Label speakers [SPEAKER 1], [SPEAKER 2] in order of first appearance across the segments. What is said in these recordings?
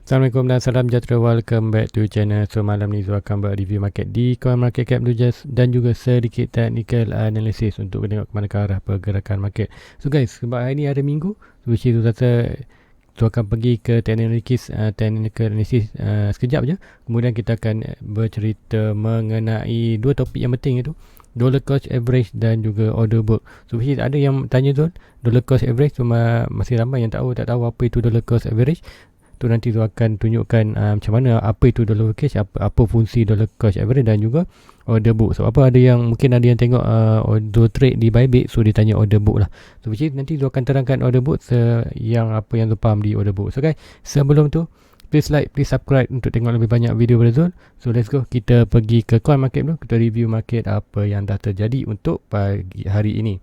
[SPEAKER 1] Assalamualaikum dan salam sejahtera. Welcome back to channel. So malam ni Zul akan buat review market di CoinMarketCap dan juga sedikit technical analysis untuk tengok ke mana ke arah pergerakan market. So guys, sebab hari ni hari Minggu, which is Zul akan pergi ke technical analysis sekejap je. Kemudian kita akan bercerita mengenai dua topik yang penting, iaitu dollar cost average dan juga order book. So which is ada yang tanya Zul, dollar cost average, masih ramai yang tak tahu apa itu dollar cost average. Tu nanti tu akan tunjukkan macam mana, apa itu dollar cost, apa fungsi dollar cost average dan juga order book. So apa ada yang tengok order trade di Bybit, so dia tanya order book lah. So which is nanti tu akan terangkan order book yang apa yang tu faham di order book. So guys, sebelum tu please like, please subscribe untuk tengok lebih banyak video pada Zul. So let's go, kita pergi ke coin market dulu, kita review market apa yang dah terjadi untuk pagi hari ini.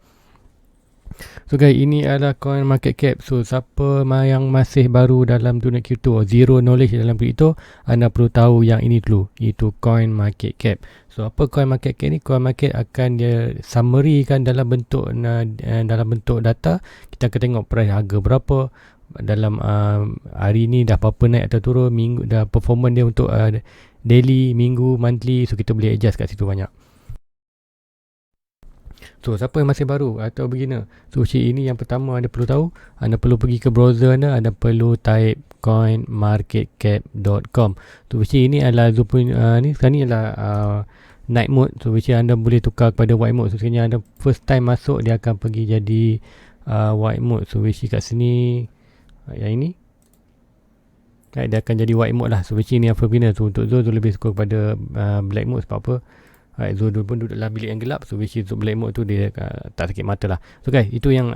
[SPEAKER 1] So guys, ini adalah coin market cap. So siapa yang masih baru dalam dunia kripto, zero knowledge dalam kripto, anda perlu tahu yang ini dulu, itu coin market cap. So apa coin market cap ni? Coin market akan dia summary kan dalam bentuk data. Kita akan tengok price harga berapa dalam hari ni, dah berapa naik atau turun, minggu dah performance dia untuk daily, minggu, monthly. So kita boleh adjust kat situ banyak. So siapa yang masih baru atau beginner, so ini yang pertama anda perlu tahu, anda perlu pergi ke browser anda perlu type coinmarketcap.com. So ini adalah ni sekarang ni adalah night mode. So anda boleh tukar kepada white mode. So sekarang anda first time masuk, dia akan pergi jadi white mode. So kat sini yang ini dia akan jadi white mode lah. So ini yang for beginner. So untuk Zul lebih suka kepada black mode. Sebab apa? Zul pun duduk dalam bilik yang gelap. So which is black mode tu dia tak sakit mata lah. So guys, itu yang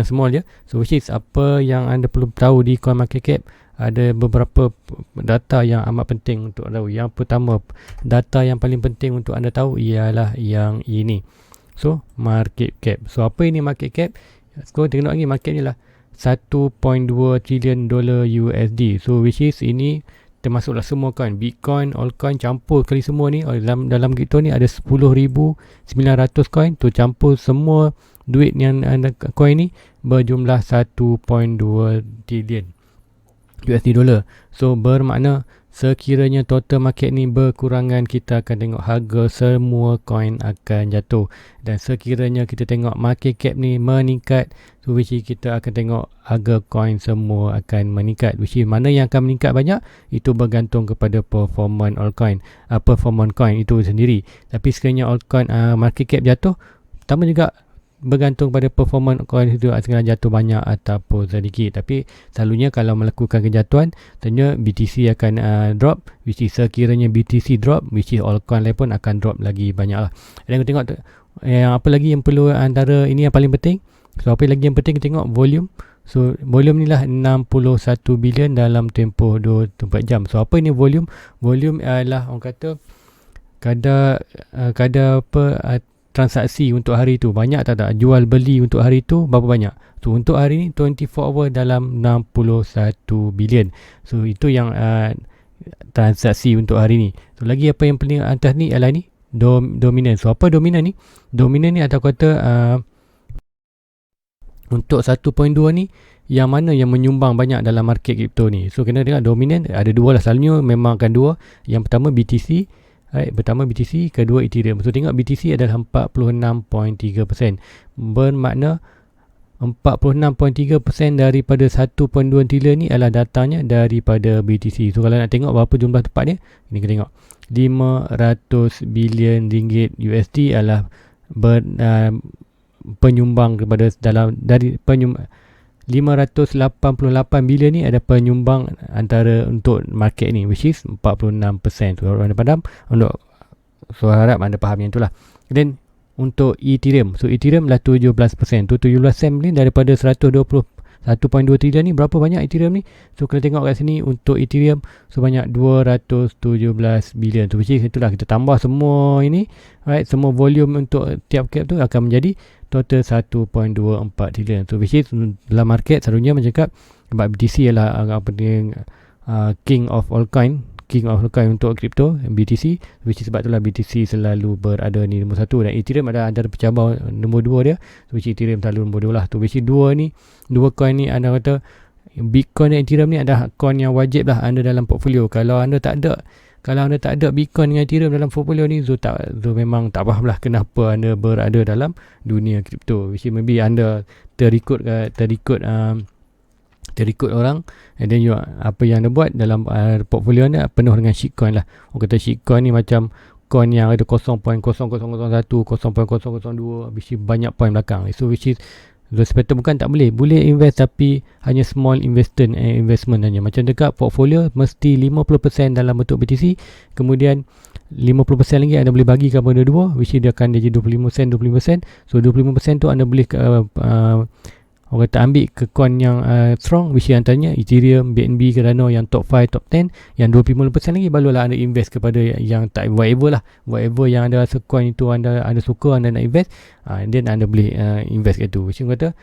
[SPEAKER 1] small je. So which is apa yang anda perlu tahu di CoinMarketCap. Ada beberapa data yang amat penting untuk tahu. Yang pertama, data yang paling penting untuk anda tahu ialah yang ini. So market cap. So apa ini market cap? So tengok lagi, market ni lah $1.2 trillion USD. So which is ini termasuklah semua coin, Bitcoin, altcoin, campur kali semua ni. Dalam kripto ni ada 10,900 coin tu, campur semua duit yang ada coin ni berjumlah 1.2 trillion USD dollar. So bermakna sekiranya total market ni berkurangan, kita akan tengok harga semua coin akan jatuh. Dan sekiranya kita tengok market cap ni meningkat, so which kita akan tengok harga coin semua akan meningkat. Which mana yang akan meningkat banyak, itu bergantung kepada performance altcoin, performance coin itu sendiri. Tapi sekiranya altcoin market cap jatuh, pertama juga bergantung pada performance coin itu akan jatuh banyak ataupun sedikit. Tapi selalunya kalau melakukan kejatuhan, tentunya BTC akan drop. Which is sekiranya BTC drop, which is altcoin lain pun akan drop lagi banyak lah. Dan kita tengok yang apa lagi yang perlu, antara ini yang paling penting. So apa lagi yang penting, kita tengok volume. So volume ni lah 61 bilion dalam tempoh 24 jam. So apa ini volume? Volume adalah orang kata kadar transaksi untuk hari tu. Banyak tak jual beli untuk hari tu berapa banyak. So untuk hari ni 24 hour dalam 61 bilion. So itu yang transaksi untuk hari ni. So lagi apa yang paling atas ni adalah ni dominan. So apa dominan ni? Dominan ni atau kata untuk 1.2 ni, yang mana yang menyumbang banyak dalam market kripto ni. So kena tengok dominan ada dua lah, selalunya memang akan dua. Yang pertama BTC, kedua Ethereum. So tengok BTC adalah 46.3%. Bermakna 46.3% daripada 1.2 trilion ni adalah datanya daripada BTC. So kalau nak tengok berapa jumlah tepat dia, ini kita tengok 500 bilion ringgit USD adalah penyumbang kepada dari 588 bilion ni ada penyumbang antara untuk market ni, which is 46%. So anda faham untuk, so harap anda faham yang itulah. Dan untuk Ethereum, so Ethereum lah 17%. Tu 17% ni daripada 1.2 trilion ni, berapa banyak Ethereum ni? So kalau tengok kat sini untuk Ethereum, so banyak 217 bilion. So which is itulah, kita tambah semua ini, right, semua volume untuk tiap cap tu akan menjadi total 1.24 trilion. So which is dalam market selalunya mencakap sebab BTC ialah king of altcoin untuk crypto, BTC, which is sebab itulah BTC selalu berada ni nombor 1, dan Ethereum ada antara pencabar nombor 2 dia, which Ethereum selalu nombor 2 lah. Tu which dua coin ni anda kata Bitcoin dan Ethereum ni adalah coin yang wajib lah anda dalam portfolio. Kalau anda tak ada Bitcoin dengan Ethereum dalam portfolio ni, Zul memang tak faham lah kenapa anda berada dalam dunia kripto. Which maybe anda terikut orang, and then apa yang anda buat dalam portfolio anda penuh dengan shitcoin lah. Orang kata shitcoin ni macam coin yang ada 0.0001, 0.002, which is banyak point belakang. So which is sepatutnya bukan tak boleh invest, tapi hanya small investment hanya. Macam dekat portfolio mesti 50% dalam bentuk BTC, kemudian 50% lagi anda boleh bagi kepada dua, which is dia akan jadi 25%. So 25% tu anda boleh orang kata ambil ke coin yang strong, which is antaranya Ethereum, BNB, Cardano yang top 5, top 10. Yang 25% lagi barulah anda invest kepada yang tak, whatever yang anda rasa coin itu anda suka, anda nak invest, and then anda boleh invest kat tu. Which is kata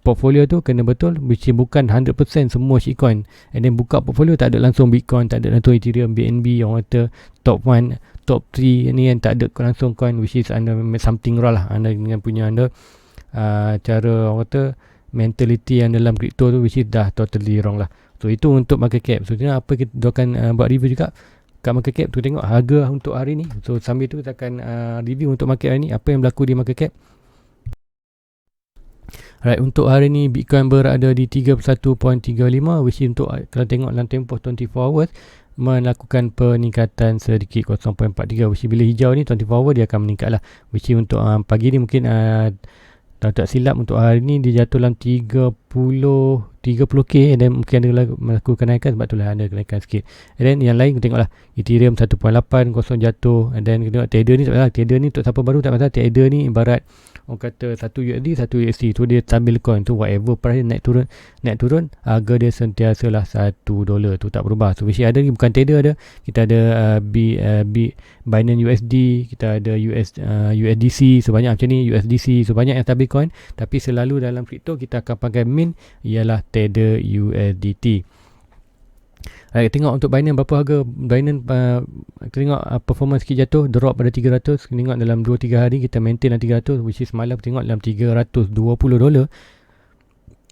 [SPEAKER 1] portfolio tu kena betul, which is bukan 100% semua shitcoin. And then buka portfolio tak ada langsung Bitcoin, tak ada langsung Ethereum, BNB, orang kata top 1, top 3 ni yang tak ada langsung coin, which is anda something wrong lah. Anda dengan punya anda cara orang kata mentality yang dalam crypto tu, which is dah totally wrong lah. So itu untuk market cap. So apa kita akan buat review juga kat market cap tu, tengok harga untuk hari ni. So sambil tu kita akan review untuk market hari ni, apa yang berlaku di market cap. Alright, untuk hari ni Bitcoin berada di 31.35, which is untuk kalau tengok dalam tempoh 24 hours melakukan peningkatan sedikit 0.43, which is bila hijau ni 24 hours dia akan meningkat lah. Which is untuk pagi ni mungkin tak silap untuk hari ni dia jatuh dalam 30k, dan mungkin ada melakukan kenaikan, sebab itulah ada kenaikan sikit. And then yang lain tengoklah Ethereum 1.8 kosong jatuh, and then tengok Tether ni tak masalah. Tether ni untuk siapa baru tak masalah. Tether ni ibarat orang kata 1 USD tu dia sambil coin tu, whatever price naik turun, harga dia sentiasa lah $1 tu tak berubah. So which ada ni bukan Tether, ada kita ada Binance USD, kita ada USDC sebanyak macam ni, USDC sebanyak yang stabil coin. Tapi selalu dalam kripto kita akan pakai mint ialah Tether USDT. Tengok untuk Binance berapa harga Binance. Tengok performance sikit jatuh, drop pada 300. Tengok dalam 2-3 hari kita maintain dalam 300, which is semalam tengok dalam $320,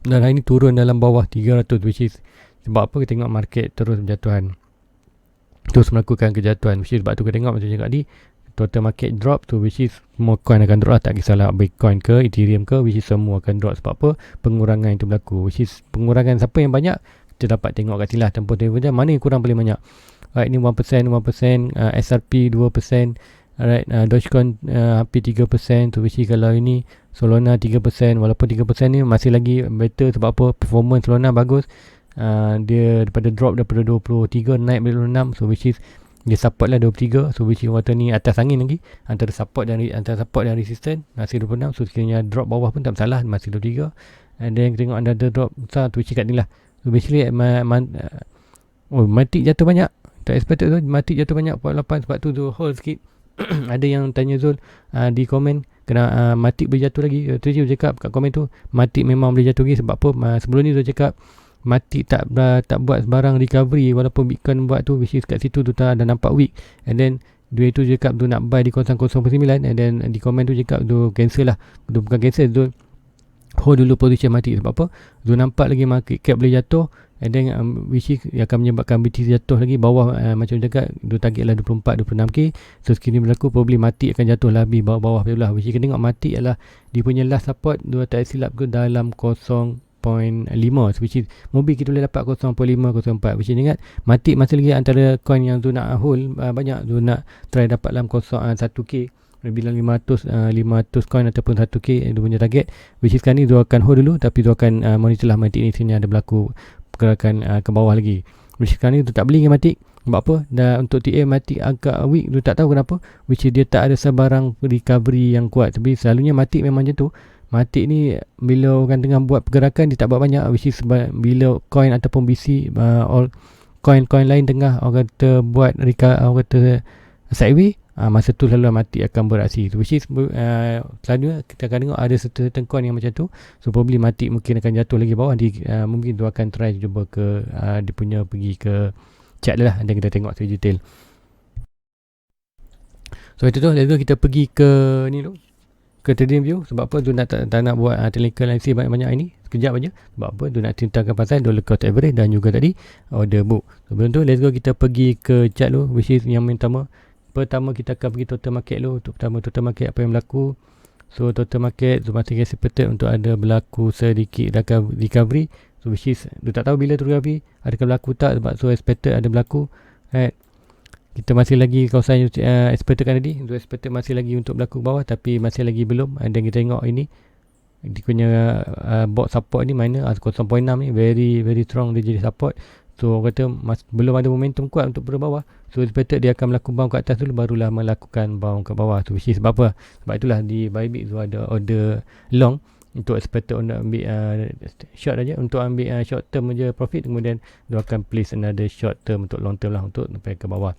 [SPEAKER 1] dan hari ni turun dalam bawah 300, which is sebab apa? Kita tengok market terus berjatuhan, terus melakukan kejatuhan, which is sebab tu kita tengok macam cakap tadi, total market drop tu, which is semua coin akan drop, tak kisahlah Bitcoin ke Ethereum ke, which is semua akan drop. Sebab apa? Pengurangan itu berlaku, which is pengurangan siapa yang banyak kita dapat tengok kat sini lah tempoh jam mana yang kurang paling banyak. Alright, ni 1%, SRP 2%, alright, Dogecoin hampir 3%, so which is kalau ini Solana 3%, walaupun 3% ni masih lagi better. Sebab apa? Performance Solana bagus, dia daripada drop daripada 23 naik pada 26, so which is dia support lah 23, so which is kata ni atas angin lagi, antara support dan resistance masih 26, so sekiranya drop bawah pun tak masalah, masih 23. And then tengok ada drop besar tu, which is kat ni lah. So basically Matic jatuh banyak, tak expected tu. Matic jatuh banyak 48, sebab tu hold sikit. Ada yang tanya Zul di komen, kena Matic boleh jatuh lagi. Tu je cakap kat komen tu, Matic memang boleh jatuh lagi. Sebab apa? Sebelum ni Zul cakap Matic tak buat sebarang recovery, walaupun Bitcoin buat tu, which is kat situ tu tak ada nampak weak. And then dia tu cakap tu nak buy di 0.09, and then di komen tu cakap tu cancel lah. Tu bukan cancel, Zul hold dulu position Matic. Sebab apa? Zul nampak lagi market cap boleh jatuh, and then which is akan menyebabkan BTC jatuh lagi bawah. Macam cakap dia target lah 24-26k. So sekiranya berlaku, probably Matic akan jatuh lebih bawah lah. Which is kita tengok Matic adalah dia punya last support, dia tak silap ke dalam 0.5, which is mobil kita boleh dapat 0.5, 0.4. Which is ingat Matic masih lagi antara coin yang tu nak hold banyak, tu nak try dapat dalam 1k, bilang 500 coin ataupun 1k dia punya target. Which is sekarang ni dia akan hold dulu, tapi dia akan monitor lah Matic ni, sini ada berlaku pergerakan ke bawah lagi. Which sekarang ni tu tak beli dengan Matic. Sebab apa? Dan untuk TA Matic agak weak, tu tak tahu kenapa. Which is dia tak ada sebarang recovery yang kuat. Tapi selalunya Matic memang macam tu. Matic ni bila orang tengah buat pergerakan dia tak buat banyak, which is bila coin ataupun BC coin lain tengah orang kata buat orang kata sideways, masa tu selalu Matic akan beraksi. Which is selalunya kita akan tengok ada certain coin yang macam tu. So probably Matic mungkin akan jatuh lagi bawah. Mungkin tu akan try cuba ke dia punya pergi ke chat lah, dan kita tengok secara detail. So itu tu, lalu kita pergi ke ni tu, ke trading view. Sebab apa tu nak tak nak buat technical analysis banyak-banyak ini sekejap aja. Sebab apa tu nak ceritakan pasal dollar cost average dan juga tadi order book. Sebelum tu let's go kita pergi ke chart dulu, which is yang pertama kita akan pergi total market dulu. Untuk pertama total market apa yang berlaku. So total market so masih expected untuk ada berlaku sedikit recovery. So which is dia tak tahu bila tu recovery, adakah berlaku tak, sebab so expected ada berlaku. Right. Kita masih lagi kawasan expected kan tadi. So expected masih lagi untuk berlaku ke bawah, tapi masih lagi belum. Dan kita tengok ini dia punya box support ni mana 0.6 ni very very strong, dia jadi support. So orang kata belum ada momentum kuat untuk berubah bawah. So expected dia akan melakukan bounce ke atas dulu, barulah melakukan bounce ke bawah. So which is sebab apa? Sebab itulah di Bybit tu ada order long untuk expected untuk ambil short aja, untuk ambil short term aja profit, kemudian dia akan place another short term untuk long term lah untuk sampai ke bawah.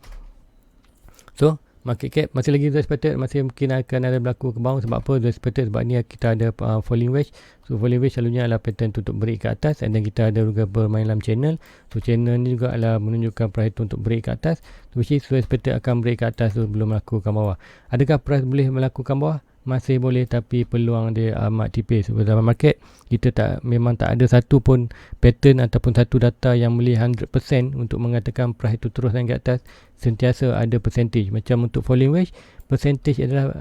[SPEAKER 1] So market cap masih lagi expected, masih mungkin akan ada berlaku ke bawah. Sebab apa expected? Sebab ni kita ada falling wedge. So falling wedge selalunya adalah pattern tutup break ke atas, and then kita ada juga bermain dalam channel. So channel ni juga adalah menunjukkan price untuk break ke atas, which is expected akan break ke atas tu belum melakukan bawah. Adakah price boleh melakukan bawah? Masih boleh, tapi peluang dia amat tipis. Sebab dalam market kita memang tak ada satu pun pattern ataupun satu data yang boleh 100% untuk mengatakan price itu terus naik ke atas. Sentiasa ada percentage. Macam untuk falling wedge, percentage adalah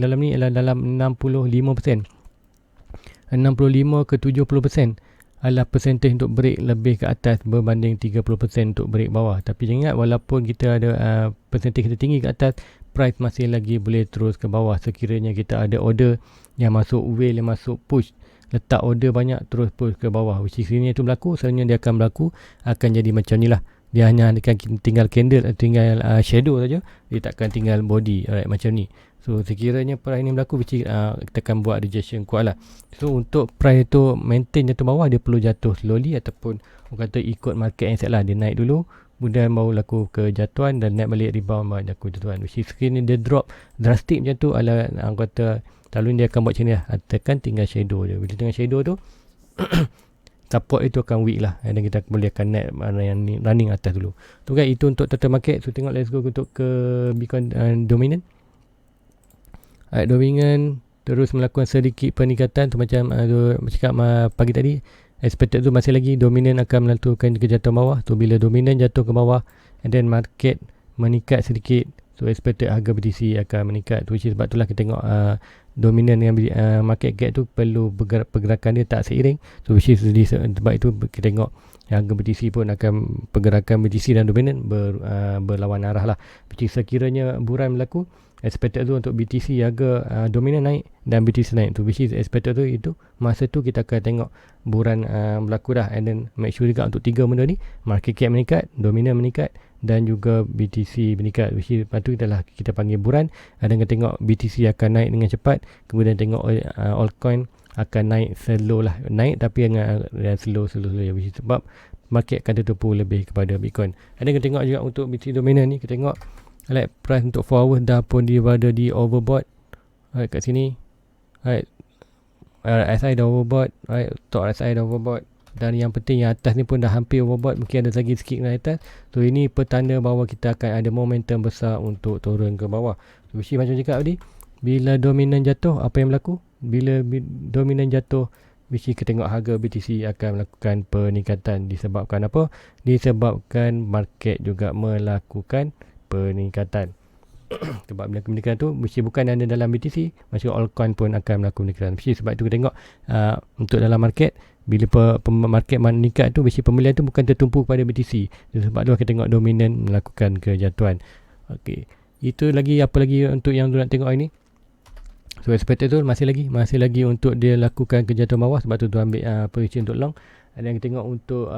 [SPEAKER 1] dalam ni adalah dalam 65%. 65 ke 70% adalah percentage untuk break lebih ke atas berbanding 30% untuk break bawah. Tapi jangan ingat, walaupun kita ada percentage kita tinggi ke atas, price masih lagi boleh terus ke bawah sekiranya kita ada order yang masuk whale, yang masuk push, letak order banyak terus push ke bawah. Which is ini tu berlaku, selalunya dia akan berlaku akan jadi macam ni lah. Dia hanya akan tinggal candle, tinggal shadow saja, dia takkan tinggal body. Alright, macam ni. So sekiranya price ni berlaku, which kita akan buat rejection kuat lah. So untuk price tu maintain jatuh bawah, dia perlu jatuh slowly ataupun orang kata ikut market yang set lah. Dia naik dulu, kemudian baru laku kejatuhan, dan naik balik rebound baru laku kejatuhan. Which is sekiranya dia drop drastic macam tu, adalah orang kata selalu dia akan buat macam ni lah, tekan tinggal shadow dia. Bila tengah shadow tu support itu akan weak lah, dan kita boleh akan naik running atas dulu. Tu kan, itu untuk total market. So tengok, let's go untuk ke Bitcoin dominant. Dominant terus melakukan sedikit peningkatan tu, macam cakap pagi tadi, expected tu masih lagi dominant akan melakukan kejatuhan bawah. Tu bila dominant jatuh ke bawah and then market meningkat sedikit, so expected harga BTC akan meningkat. Tu sebab itulah kita tengok dominant dengan market gap tu perlu pergerakan dia tak seiring. So which is sebab itu kita tengok harga BTC pun akan pergerakan BTC dan dominant berlawan arah lah. Which is sekiranya buran berlaku, expected tu untuk BTC harga dominan naik dan BTC naik tu, which is expected tu, itu masa tu kita akan tengok buran berlaku dah. And then make sure juga untuk tiga benda ni, market cap meningkat, dominan meningkat dan juga BTC meningkat, which is lepas tu kita panggil buran. Dan kita tengok BTC akan naik dengan cepat, kemudian tengok altcoin akan naik slow lah, naik tapi dengan slow which is sebab market akan tertipu lebih kepada Bitcoin. Dan kita tengok juga untuk BTC dominan ni, kita tengok like price untuk 4 hours dah pun dia berada di overbought. Right, kat sini. Right. RSI dah overbought. Right, top RSI dah overbought. Dan yang penting yang atas ni pun dah hampir overbought. Mungkin ada lagi sikit naik atas. So ini petanda bahawa kita akan ada momentum besar untuk turun ke bawah. So macam cakap tadi, bila dominan jatuh, apa yang berlaku? Bila dominan jatuh, kita tengok harga BTC akan melakukan peningkatan. Disebabkan apa? Disebabkan market juga melakukan peningkatan. Sebab peningkatan tu bukan ada dalam BTC, macam altcoin pun akan melakukan peningkatan. Sebab itu kita tengok untuk dalam market, bila market meningkat tu, pembelian tu bukan tertumpu pada BTC. Sebab tu kita tengok dominan melakukan kejatuhan. Okey, itu lagi apa lagi untuk yang nak tengok ini. So expected tu masih lagi untuk dia lakukan kejatuhan bawah. Sebab tu ambil position untuk long. Dan kita tengok untuk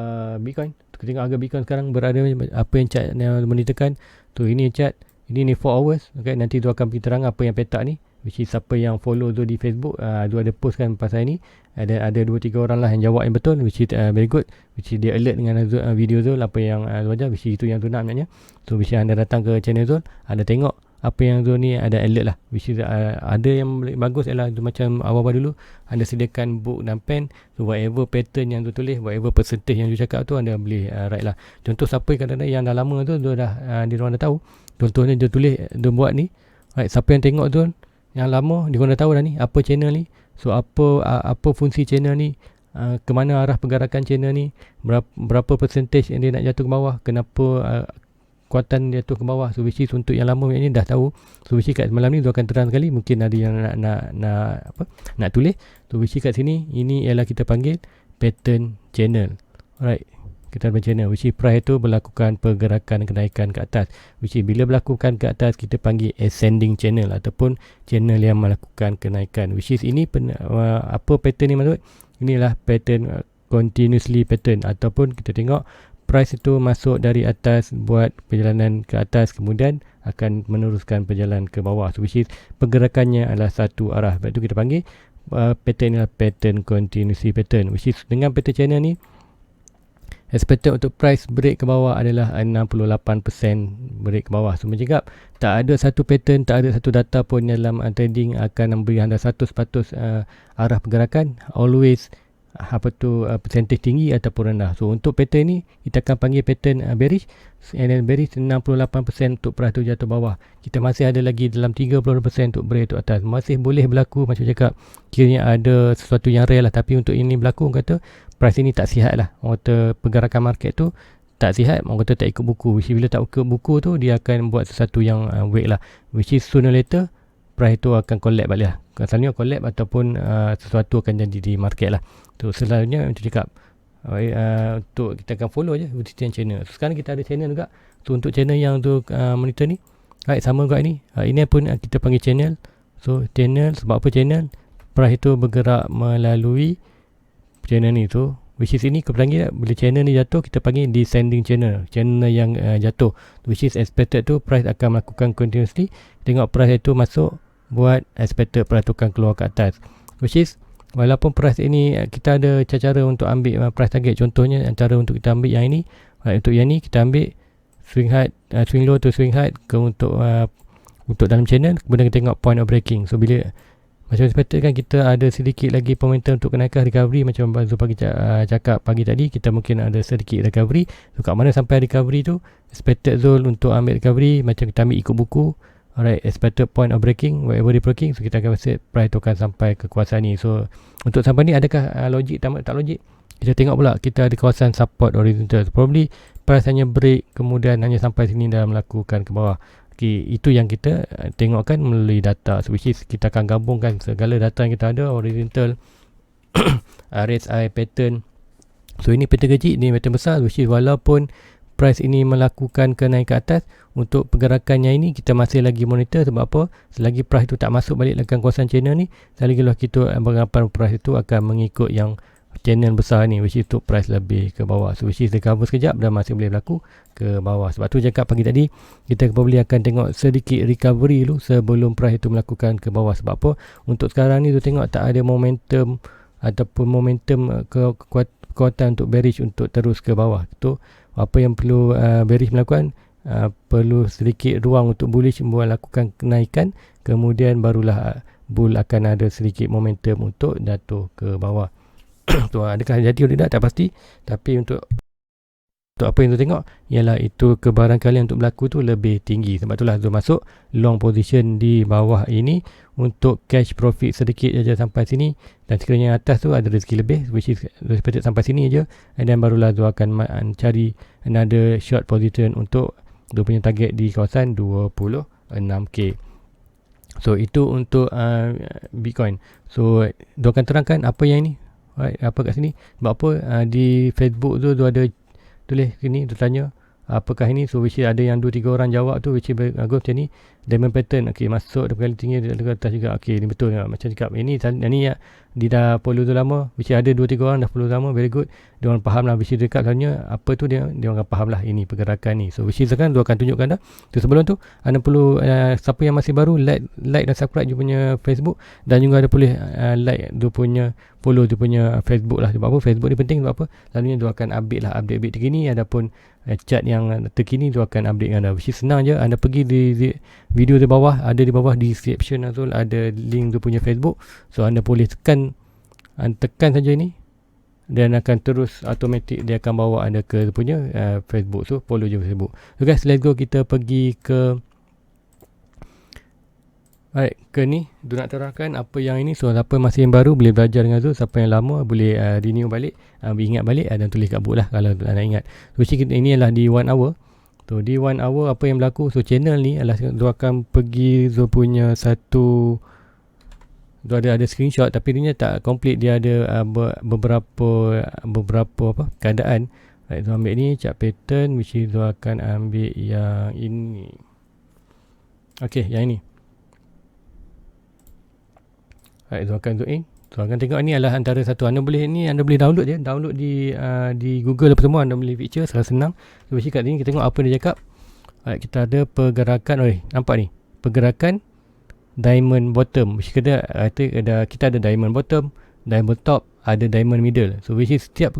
[SPEAKER 1] Bitcoin, kita tengok harga Bitcoin sekarang berada apa yang chart yang monitorkan tu. Ini chart, ini 4 hours. Okay, nanti tu akan pergi terang apa yang petak ni, which is siapa yang follow tu di Facebook, tu ada post kan pasal ni. Ada 2-3 orang lah yang jawab yang betul, which is very good, which is dia alert dengan video tu apa yang wajar, which is itu yang tu nak sebenarnya. So which anda datang ke channel tu, anda tengok apa yang tu ni ada alert lah, which is ada yang bagus ialah tu macam awal-awal dulu anda sediakan book dan pen. So whatever pattern yang tu tulis, whatever percentage yang tu cakap tu, anda boleh write lah. Contoh siapa kadang-kadang yang dah lama tu dia orang dah tahu. Contohnya dia tulis, dia buat ni, right, siapa yang tengok tu yang lama, dia dah tahu dah ni apa channel ni. So apa fungsi channel ni, ke mana arah pergerakan channel ni, berapa percentage yang dia nak jatuh ke bawah, kenapa kuatan jatuh ke bawah. So which is untuk yang lama ni dah tahu. So which is kat malam ni dia akan terang sekali. Mungkin ada yang nak tulis. So which is kat sini, ini ialah kita panggil pattern channel. Alright, kita ada channel which is price tu berlakukan pergerakan kenaikan ke atas, which is bila berlakukan ke atas kita panggil ascending channel ataupun channel yang melakukan kenaikan, which is ini apa pattern ni maksud. Inilah pattern continuously pattern, ataupun kita tengok price itu masuk dari atas buat perjalanan ke atas, kemudian akan meneruskan perjalanan ke bawah. So which is pergerakannya adalah satu arah. Sebab itu kita panggil pattern ni adalah pattern continuously pattern, which is dengan pattern channel ni expected untuk price break ke bawah adalah 68% break ke bawah. So mencakap tak ada satu pattern, tak ada satu data pun dalam trading akan memberi anda 100% arah pergerakan. Always percentage tinggi ataupun rendah. So untuk pattern ni kita akan panggil pattern bearish, and then bearish 68% untuk price tu jatuh bawah. Kita masih ada lagi dalam 30% untuk break tu atas. Masih boleh berlaku, macam cakap kiranya ada sesuatu yang rare lah. Tapi untuk ini berlaku, orang kata price ini tak sihat lah. Orang kata pergerakan market tu tak sihat, orang kata tak ikut buku. Which is bila tak ikut buku tu, dia akan buat sesuatu yang weak lah. Which is sooner or later price tu akan collapse balik lah. Selalunya collapse ataupun sesuatu akan jadi di market lah. So selalunya macam cakap, untuk kita akan follow je Butian channel. So, sekarang kita ada channel juga. So untuk channel yang untuk monitor ni, right, sama juga ini. Ini pun kita panggil channel. So channel, sebab apa channel? Price itu bergerak melalui channel ni tu. Which is ini kita panggil, bila channel ni jatuh kita panggil descending channel. Channel yang jatuh, which is expected tu price akan melakukan continuously. Tengok price itu masuk, buat expected price tu akan keluar ke atas. Which is walaupun price ini kita ada cara untuk ambil price target. Contohnya cara untuk kita ambil yang ini, untuk yang ni kita ambil swing high, swing low to swing high ke untuk dalam channel. Kemudian kita tengok point of breaking. So bila macam expected kan, kita ada sedikit lagi momentum untuk kenaikan recovery. Macam Abang Zul pagi cakap pagi tadi, kita mungkin ada sedikit recovery. So kat mana sampai recovery tu, expected zone untuk ambil recovery, macam kita ambil ikut buku. Alright, expected point of breaking, whatever dia breaking, so kita akan set price tu akan sampai ke kawasan ni. So untuk sampai ni adakah logik tak logik? Kita tengok pula, kita ada kawasan support horizontal. So, probably price hanya break, kemudian hanya sampai sini dan melakukan ke bawah. Okay, itu yang kita tengokkan melalui data. So which is kita akan gabungkan segala data yang kita ada, horizontal, RSI, pattern. So ini pattern kecil, ini pattern besar, which is walaupun price ini melakukan kenaik ke atas, untuk pergerakannya ini kita masih lagi monitor. Sebab apa? Selagi price itu tak masuk balik dalam kawasan channel ni, selagi lah kita beranggapan price itu akan mengikut yang channel besar ni, which is untuk price lebih ke bawah. So which is recover sekejap dan masih boleh berlaku ke bawah. Sebab tu cakap pagi tadi, kita probably akan tengok sedikit recovery dulu sebelum price itu melakukan ke bawah. Sebab apa? Untuk sekarang ni tu tengok tak ada momentum ataupun momentum kekuatan untuk bearish untuk terus ke bawah. Tu apa yang perlu bearish melakukan, perlu sedikit ruang untuk bullish melakukan kenaikan, kemudian barulah bull akan ada sedikit momentum untuk jatuh ke bawah. So, adakah jadi atau tidak tak pasti, tapi untuk apa yang tu tengok ialah itu kebarangkalian untuk berlaku tu lebih tinggi. Sebab itulah Zul masuk long position di bawah ini untuk cash profit sedikit saja sampai sini, dan sekiranya atas tu ada rezeki lebih, which is expected sampai sini aja, and then barulah Zul akan cari another short position untuk dia punya target di kawasan 26k. So itu untuk Bitcoin. So dia akan terangkan apa yang ini, right, apa kat sini. Sebab apa di Facebook tu ada tulis sini, tu tanya apakah ini. So which is ada yang 2-3 orang jawab tu, which is bagus macam ni, diamond pattern. Ok, masuk dua kali tinggi di atas juga. Ok, ni betul macam cakap. Ini dia dah follow tu lama, which is ada 2-3 orang dah follow lama, very good. Dia orang faham lah, which is dekat selalunya apa tu dia orang akan faham lah ini pergerakan ni. So which is sekarang dia akan tunjukkan dah. So sebelum tu anda perlu siapa yang masih baru like dan subscribe dia punya Facebook, dan juga ada boleh like dia punya, follow dia punya Facebook lah. Sebab apa? Facebook ni penting. Sebab apa? Selalunya dia akan update lah, update terkini. Adapun chart yang terkini dia akan update anda, which is senang je. Anda pergi di video di bawah, ada di bawah description Azul ada link dia punya Facebook. So anda boleh tekan saja ini, dan akan terus automatic dia akan bawa anda ke dia punya Facebook. So follow je Facebook. So guys, let's go, kita pergi ke Alright, ke ni nak terangkan apa yang ini. So siapa masih yang baru boleh belajar dengan Zul, siapa yang lama boleh renew balik, ingat balik dan tulis kat book lah kalau nak ingat. So ini adalah di 1 hour. So di 1 hour apa yang berlaku. So channel ni adalah Zul akan pergi Zul punya satu, Zul ada screenshot tapi dia tak complete, dia ada beberapa apa keadaan. Right, Zul ambil ni chart pattern, which is Zul akan ambil yang ini. Okay, yang ini. Right, Zul akan zoom in. So akan tengok ni adalah antara satu. Anda boleh download je. Download di Google apa semua. Anda boleh feature secara senang. So kat sini kita tengok apa dia cakap. Right, kita ada pergerakan. Nampak ni. Pergerakan diamond bottom. Kita ada diamond bottom, diamond top, ada diamond middle. So which is setiap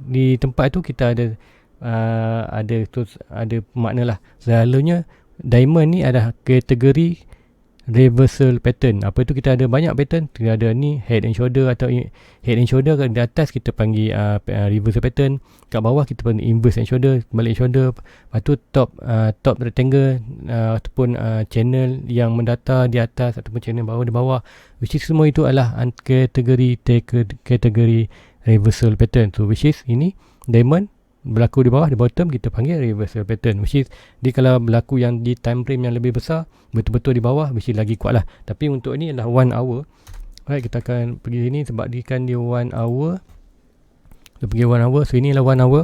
[SPEAKER 1] di tempat tu kita ada makna lah. Selalunya diamond ni adalah kategori reversal pattern. Apa itu, kita ada banyak pattern. Kita ada ni head and shoulder, atau head and shoulder di atas kita panggil reversal pattern. Kat bawah kita panggil inverse and shoulder, balik shoulder. Lepas tu top rectangle, ataupun channel yang mendata di atas, ataupun channel bawah di bawah. Which is semua itu adalah kategori reversal pattern. So which is ini diamond berlaku di bawah, di bottom kita panggil reversal pattern, which is dia kalau berlaku yang di time frame yang lebih besar, betul-betul di bawah, which is lagi kuat lah. Tapi untuk ni adalah 1 hour. Alright, kita akan pergi sini sebab dia kan dia 1 hour. Kita pergi 1 hour. So ini adalah 1 hour.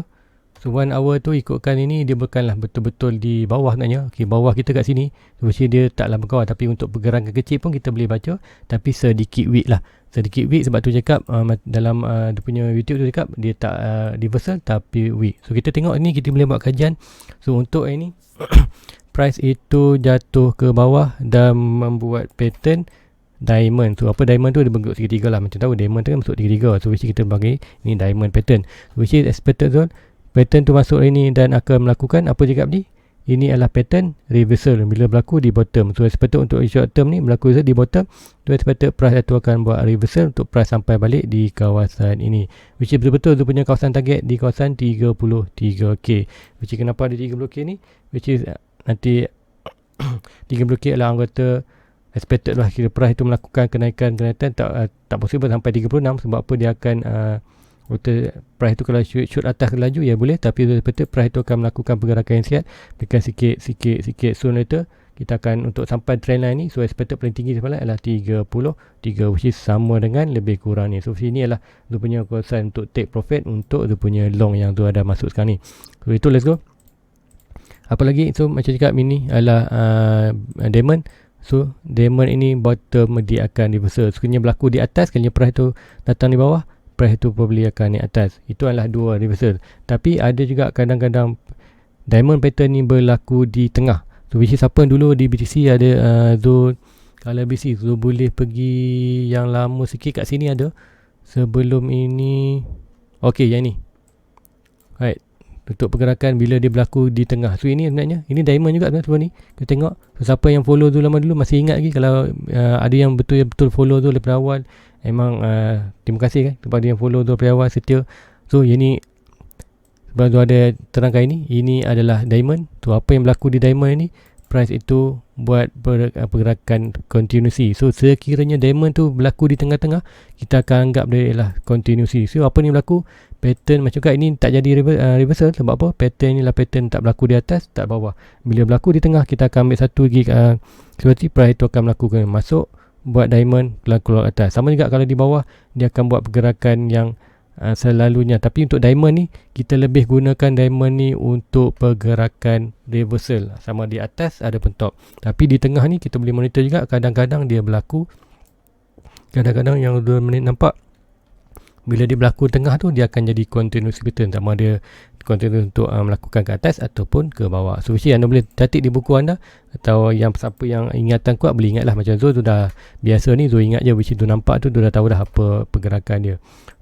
[SPEAKER 1] So 1 hour tu ikutkan ini, dia bukanlah betul-betul di bawah sebenarnya. Okay, bawah kita kat sini, so which is dia taklah berkawal. Tapi untuk pergerakan kecil pun kita boleh baca, tapi sedikit weak lah. Sedikit weak sebab tu cakap dalam dia punya YouTube tu cakap dia tak reversal tapi weak. So kita tengok ni, kita boleh buat kajian. So untuk ini price itu jatuh ke bawah dan membuat pattern diamond. So apa diamond tu, dia bentuk segitiga lah. Macam tahu diamond tu kan bentuk segitiga. So which kita bagi ni diamond pattern, which is expected zone. Pattern tu masuk ini dan akan melakukan apa cakap ni. Ini adalah pattern reversal bila berlaku di bottom. So expected untuk short term ni berlaku di bottom. So expected price itu akan buat reversal untuk price sampai balik di kawasan ini, which is betul-betul tu punya kawasan target di kawasan 33k. Which is kenapa ada 33k ni, which is nanti 30k adalah anggota expected lah. Kira price itu melakukan kenaikan tak possible sampai 36. Sebab apa, dia akan price tu kalau shoot atas laju ya boleh, tapi betul price tu akan melakukan pergerakan yang sihat, tekan sikit soon later kita akan untuk sampai trendline ni. So expected paling tinggi semalam adalah 33, which is sama dengan lebih kurang ni. So sini adalah tu punya kawasan untuk take profit untuk tu punya long yang tu ada masuk sekarang ni. So itu, let's go. Apa lagi? So macam cakap, ini adalah diamond. So diamond ini bottom dia akan reversal. Sekiranya berlaku di atas, sekiranya price tu datang di bawah, price tu probably akan naik atas. Itu adalah dua reversal. Tapi ada juga kadang-kadang diamond pattern ni berlaku di tengah. So which is siapa dulu di BTC ada Zul, kalau BTC Zul boleh pergi yang lama sikit, kat sini ada sebelum ini. Okay, yang ni. Right, untuk pergerakan bila dia berlaku di tengah. So ini sebenarnya, ini diamond juga sebenarnya sebelum ni. Kita tengok. So siapa yang follow Zul lama dulu masih ingat lagi. Kalau ada yang betul-betul follow Zul daripada awal, memang terima kasih kan kepada yang follow Zul daripada awal, setia. So yang ni sebab tu ada terangkan ini adalah diamond. So apa yang berlaku di diamond ni, price itu buat pergerakan continuity. So sekiranya diamond tu berlaku di tengah-tengah, kita akan anggap dia adalah continuity. So apa ni berlaku, pattern macam kat ini tak jadi reversal. Sebab apa, pattern ni lah pattern tak berlaku di atas, tak bawah. Bila berlaku di tengah, kita akan ambil satu lagi seperti price itu akan melakukan masuk, buat diamond keluar atas. Sama juga kalau di bawah, dia akan buat pergerakan yang selalunya. Tapi untuk diamond ni, kita lebih gunakan diamond ni untuk pergerakan reversal, sama di atas ada pun top. Tapi di tengah ni kita boleh monitor juga, kadang-kadang dia berlaku, kadang-kadang yang 2 minit nampak. Bila dia berlaku tengah tu, dia akan jadi continuous pattern, sama dia continuous untuk melakukan ke atas ataupun ke bawah. So anda boleh catat di buku anda, atau yang siapa yang ingatan kuat boleh ingat lah. Macam Zul tu dah biasa ni, Zul ingat je which tu nampak tu, Zul dah tahu dah apa pergerakan dia.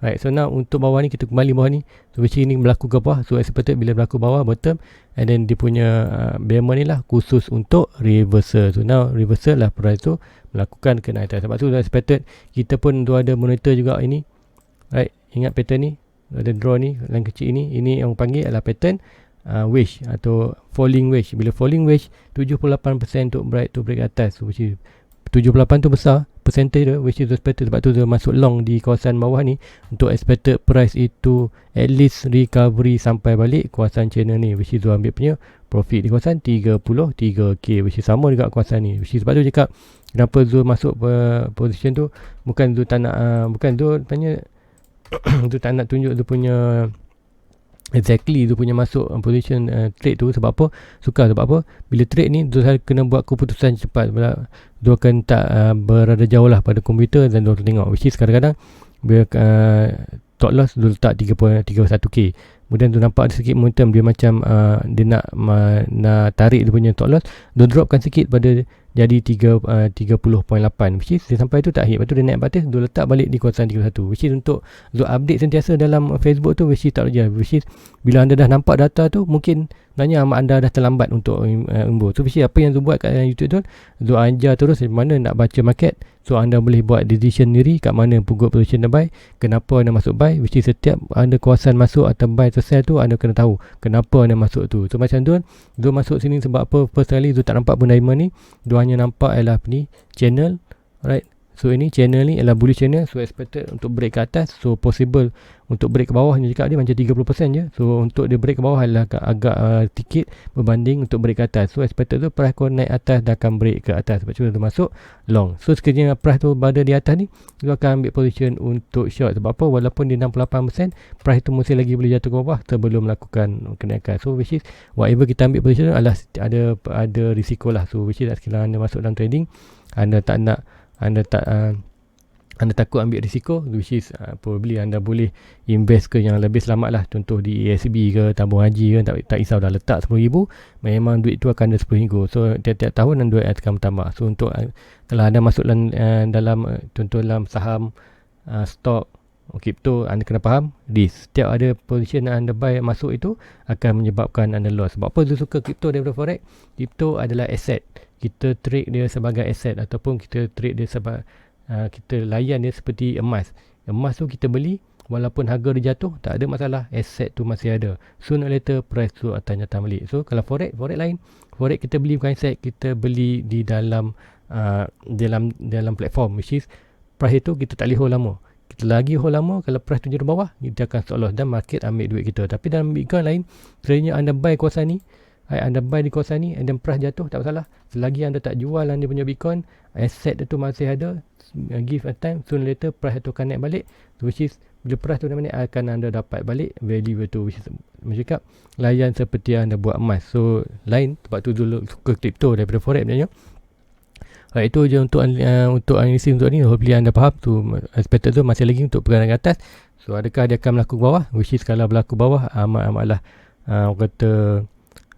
[SPEAKER 1] Right, so now untuk bawah ni, kita kembali bawah ni. So which ni berlaku ke bawah. So expected bila berlaku bawah, bottom, and then dia punya bear ni lah khusus untuk reversal. So now reversal lah price tu melakukan ke atas. Sebab tu expected kita pun tu ada monitor juga ini. Right, ingat pattern ni, ada draw ni, yang kecil ini yang panggil adalah pattern wedge atau falling wedge. Bila falling wedge, 78% untuk break atas. So which is 78 tu besar percentage dia, which is expected, sebab tu dia masuk long di kawasan bawah ni. Untuk expected price itu at least recovery sampai balik kawasan channel ni, which is tu ambil punya profit di kawasan 33k, which is sama juga kawasan ni. Which is sebab tu cakap kenapa Zul masuk position tu, bukan Zul tak nak bukan Zul tanya Zul tak nak tunjuk dia punya exactly tu punya masuk position trade tu. Sebab apa? Suka sebab apa? Bila trade ni tu kena buat keputusan cepat. Tu akan tak berada jauh lah pada komputer dan tu tengok, which is kadang-kadang bila top loss tu letak 3.31k, kemudian tu nampak ada sikit momentum, dia macam dia nak tarik dia punya top loss, dia dropkan sikit pada jadi 30.8, which is dia sampai tu tak hit, lepas tu dia naik batas, dia letak balik di kawasan 31, which is untuk update sentiasa dalam Facebook tu, which is tak rejah, which is bila anda dah nampak data tu, mungkin sebenarnya anda dah terlambat untuk imbu. So which is apa yang Zul buat kat YouTube tu, Zul ajar terus mana nak baca market, so anda boleh buat decision sendiri kat mana pukul position anda buy, kenapa anda masuk buy, which is setiap anda kawasan masuk atau buy atau sell tu, anda kena tahu kenapa anda masuk tu. So macam tu Zul masuk sini sebab apa? First kali Zul tak nampak pun diamond ni, Zul hanya nampak ialah ni channel, right? So ini channel ni ialah bullish channel, so expected untuk break ke atas, so possible untuk break ke bawah. Dia cakap dia macam 30% je, so untuk dia break ke bawah adalah agak sikit berbanding untuk break ke atas. So expected tu price kau naik atas dah akan break ke atas, sebab tu dia masuk long. So sekiranya price tu berada di atas ni, dia akan ambil position untuk short. Sebab apa? Walaupun dia 68%, price tu mesti lagi boleh jatuh ke bawah sebelum melakukan kenaikan. So which is whatever kita ambil position adalah ada risiko lah. So which is sekiranya anda masuk dalam trading, anda takut ambil risiko, which is probably anda boleh invest ke yang lebih selamat lah. Contoh di ASB ke, tabung haji ke, tak risau dah letak RM10,000, memang duit tu akan ada RM10,000. So tiap-tiap tahun duit akan bertambah. So untuk kalau anda masuk dalam contoh dalam saham, stok, kripto, anda kena faham risk. Setiap ada position yang anda buy masuk itu akan menyebabkan anda loss. Sebab apa Zul suka kripto daripada forex? Kripto adalah aset. Kita trade dia sebagai aset, ataupun kita trade dia sebagai kita layan dia seperti emas. Emas tu kita beli, walaupun harga dia jatuh, tak ada masalah, aset tu masih ada. Sooner or later price tu akan datang balik. So kalau forex lain, forex kita beli bukan aset, kita beli di dalam platform, which is price itu kita tak boleh hold lama. Kita lagi hold lama, kalau price tu jatuh bawah, kita akan stop loss dan market ambil duit kita. Tapi dalam Bitcoin lain, sebenarnya anda buy kawasan ni, anda buy di kawasan ni and then price jatuh, tak masalah. Selagi anda tak jual anda punya Bitcoin, aset tu masih ada, give a time, sooner later price tu akan naik balik, which is bila price tu naik akan anda dapat balik value tu, which is macam cakap layan seperti anda buat emas. So lain, sebab tu dulu suka kripto daripada forex sebenarnya. Itu je untuk analisis untuk ni. Hopefully anda faham tu. Expected tu masih lagi untuk pergerakan ke atas. So adakah dia akan berlaku bawah, which is kalau berlaku bawah amat-amatlah kata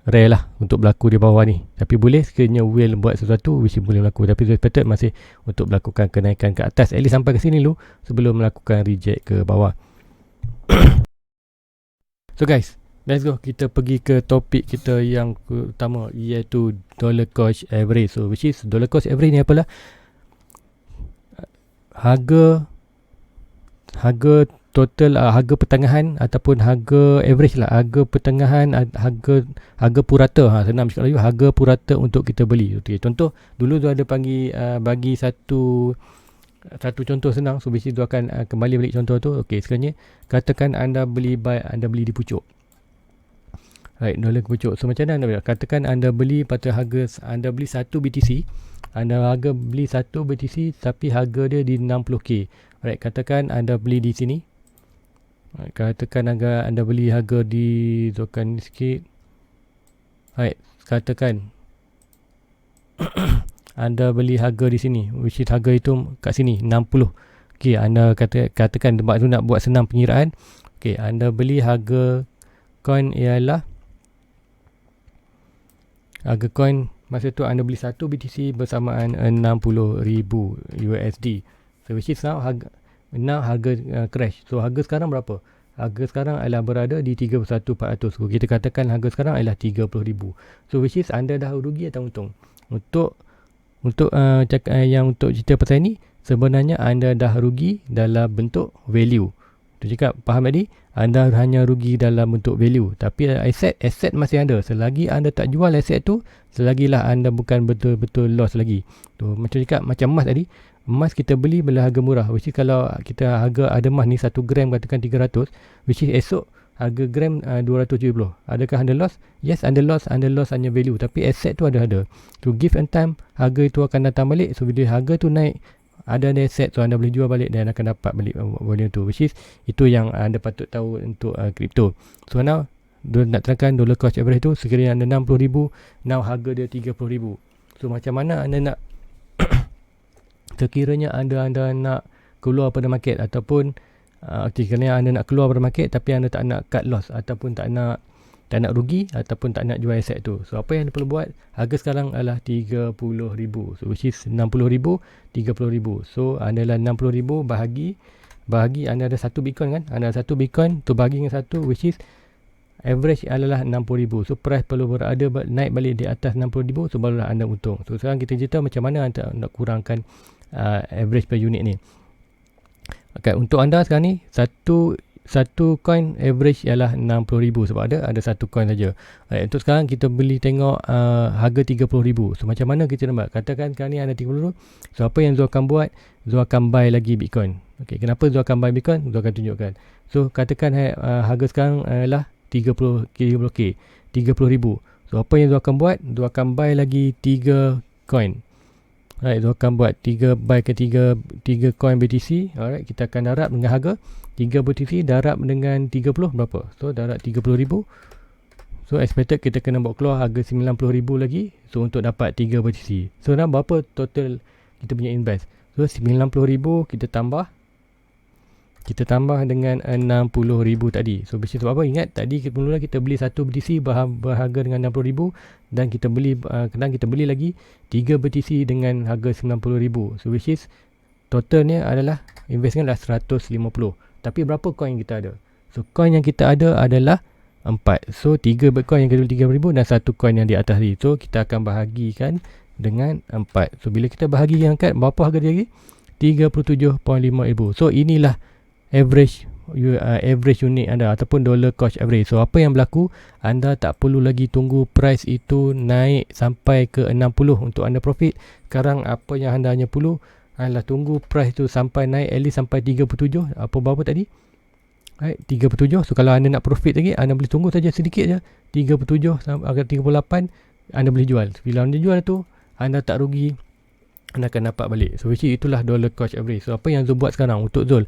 [SPEAKER 1] rare lah untuk berlaku di bawah ni. Tapi boleh sekiranya whale buat sesuatu, which boleh berlaku. Tapi expected masih untuk melakukan kenaikan ke atas, at least sampai ke sini dulu sebelum melakukan reject ke bawah. So guys, let's go. Kita pergi ke topik kita yang utama, iaitu dollar cost average. So which is dollar cost average ni apalah? Harga total, harga pertengahan ataupun harga average lah, harga pertengahan, harga purata, senang cakap lagi, harga purata untuk kita beli. Okay, contoh dulu tu ada bagi satu contoh senang. So basically tu akan kembali balik contoh tu. Okey, sekiranya katakan anda beli di pucuk, right, dollar ke pucuk. So macam mana anda katakan anda beli pada harga, anda beli 1 BTC, harga beli 1 BTC tapi harga dia di 60k. Right, katakan anda beli di sini, katakan anda beli harga di zokan sikit, right, katakan anda beli harga di sini, which is harga itu kat sini 60. Okay, anda katakan sebab tu nak buat senang pengiraan. Okay, anda beli harga coin ialah, harga coin masa tu anda beli 1 BTC bersamaan 60,000 USD. So which is now harga crash. So harga sekarang berapa? Harga sekarang adalah berada di 31,400. So kita katakan harga sekarang adalah 30,000. So which is anda dah rugi atau untung? Untuk cerita pasal ni, sebenarnya anda dah rugi dalam bentuk value. Tu cakap, faham tadi? anda hanya rugi dalam bentuk value. Tapi aset masih ada. Selagi anda tak jual aset tu, selagilah anda bukan betul-betul loss lagi. Tu macam cakap, macam emas tadi. Emas kita beli bila harga murah. Which is kalau kita harga ada emas ni 1 gram katakan 300, which is esok harga gram 270. Adakah anda loss? Yes, anda loss hanya value. Tapi aset tu ada. To give and time, harga itu akan datang balik. So bila harga tu naik, ada aset, so anda boleh jual balik dan akan dapat balik volume tu, which is itu yang anda patut tahu untuk crypto. So now nak terangkan dollar cost average tu, sekiranya anda 60,000, now harga dia 30,000. So macam mana anda nak sekiranya anda nak keluar pada market, ataupun sekiranya anda nak keluar pada market tapi anda tak nak cut loss, ataupun tak nak rugi, ataupun tak nak jual aset tu. So apa yang anda perlu buat, harga sekarang adalah 30,000. So which is 60,000, 30,000. So adalah 60,000 bahagi anda ada 1 Bitcoin kan? Anda ada 1 Bitcoin tu bahagi dengan 1, which is average adalah 60,000. So price perlu berada naik balik di atas 60,000, so barulah anda untung. So sekarang kita cerita macam mana anda nak kurangkan average per unit ni. Okay, untuk anda sekarang ni satu coin average ialah 60,000 sebab ada 1 coin saja. Untuk sekarang kita beli tengok harga 30,000. So macam mana kita nak buat? Katakan sekarang ni ada 30,000. So apa yang Zul akan buat? Zul akan buy lagi Bitcoin. Okay, kenapa Zul akan buy Bitcoin? Zul akan tunjukkan. So katakan harga sekarang adalah 30K, 30,000. So apa yang Zul akan buat? Zul akan buy lagi 3 coin. Alright, Zul akan buat 3 coin BTC. Alright, kita akan darab dengan harga 3 BTC darab dengan 30 berapa? So darab 30,000. So expected kita kena bawa keluar harga 90,000 lagi. So untuk dapat 3 BTC. So dah berapa total kita punya invest? So 90,000 kita tambah dengan 60,000 tadi. So bisnes sebab apa? Ingat tadi mula kita beli 1 BTC berharga dengan 60,000 dan kita beli lagi 3 BTC dengan harga 90,000. So which is totalnya adalah investment adalah 150. Tapi berapa coin kita ada? So coin yang kita ada adalah 4. So 3 Bitcoin yang kedua 3,000 dan 1 coin yang di atas ni. So kita akan bahagikan dengan 4. So bila kita bahagikan berapa harga dia lagi? 37.5,000. So inilah average unit anda ataupun dollar cost average. So apa yang berlaku, anda tak perlu lagi tunggu price itu naik sampai ke 60 untuk anda profit. Sekarang apa yang anda hanya perlu adalah tunggu price tu sampai naik at least sampai 37. Apa berapa tadi? 37. So kalau anda nak profit lagi, anda boleh tunggu saja sedikit je, 37 sampai 38 anda boleh jual. Bila anda jual tu, anda tak rugi, anda akan dapat balik. So itulah dollar cost average. So apa yang Zul buat sekarang untuk Zul,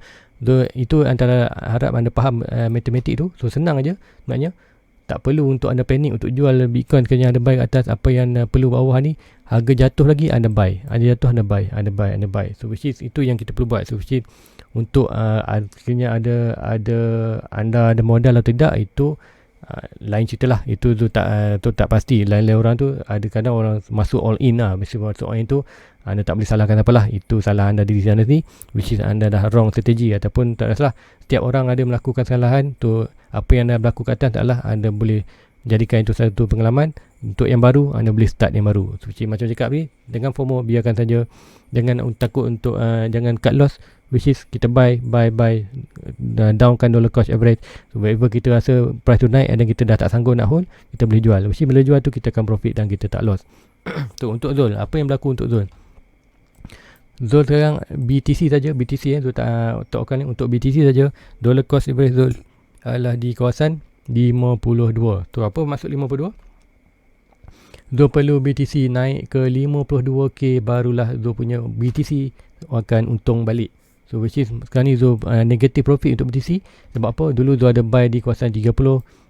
[SPEAKER 1] itu antara harap anda faham matematik tu. So senang aja, maknanya tak perlu untuk anda panik untuk jual Bitcoin sekiranya anda buy atas. Apa yang perlu bawah ni, harga jatuh lagi anda buy, harga jatuh anda buy. So which is itu yang kita perlu buat. So which is untuk sekiranya anda ada modal atau tidak, itu lain cerita lah. Itu tu tak pasti. Lain-lain orang tu ada kadang orang masuk all in lah. Mesti masuk all in tu anda tak boleh salahkan apalah. Itu salah anda diri anda sendiri, which is anda dah wrong strategi. Ataupun tak ada salah, setiap orang ada melakukan kesalahan tu. Apa yang anda berlaku kat atas taklah anda boleh jadikan itu satu pengalaman. Untuk yang baru, anda boleh start yang baru. So, macam cakap ni, dengan FOMO biarkan saja. Jangan takut untuk jangan cut loss, which is kita buy downkan dollar cost average. So whenever kita rasa price tu naik dan kita dah tak sanggup nak hold, kita boleh jual. Which is bila jual tu kita akan profit dan kita tak loss. So untuk Zul, apa yang berlaku untuk Zul? Zul sekarang BTC saja, BTC Zul tak tahukan ni, untuk BTC saja dollar cost average Zul adalah di kawasan 52. Tu apa maksud 52? Zul perlu BTC naik ke 52k barulah Zul punya BTC akan untung balik. So which is sekarang ni Zul negative profit untuk BTC. Sebab apa? Dulu Zul ada buy di kawasan 30,